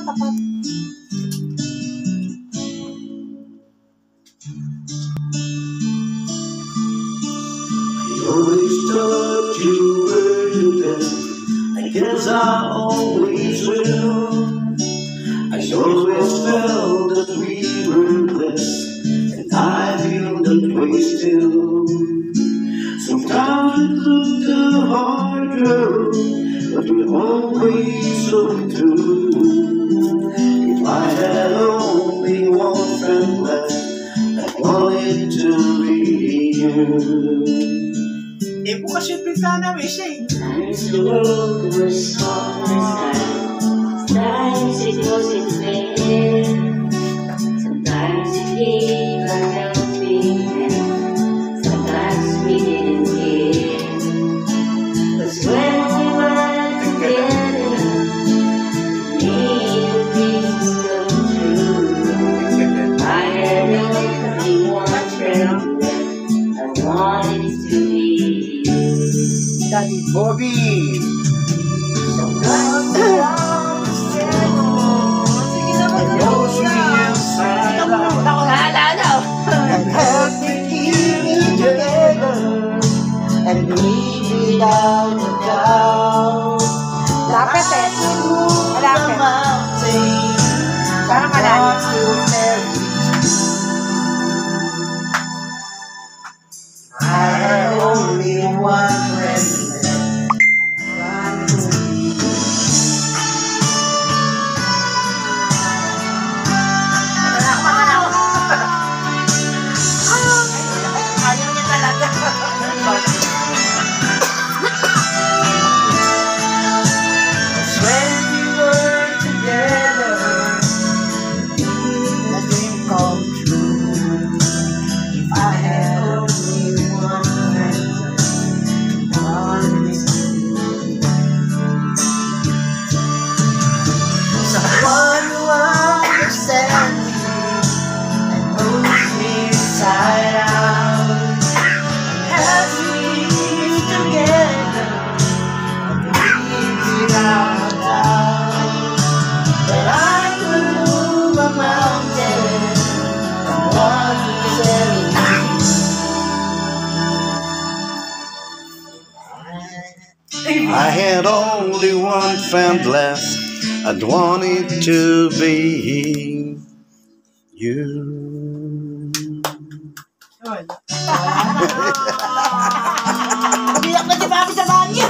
tapat. I always thought you were the best. I guess I always will. I always felt that we were blessed, and I feel that way still. Sometimes it looked hard, girl, but we're always so true. If I had only one friend left, I wanted to be you. Eh, bukas yung pinta namin siya eh. Times the world was soft and sad. Sometimes it wasn't fair. Sometimes it gave a helping hand. Sometimes we didn't care. But when we were together, it made the dreams come true. I had only one friend left. I wanted to be Daddy Bobby. And leave without a doubt. Lapit eh. Malapit. Parang malalim. I had only one friend left. Ayaw niya talaga. When we were together, the dream come true. If I had only one friend, someone who understands me and moves me inside out, has me together, and leaves without a doubt. That I could move a mountain from one to 17. I had only one friend left. I'd wanted to be you. Biyak na si Papi sa banyo.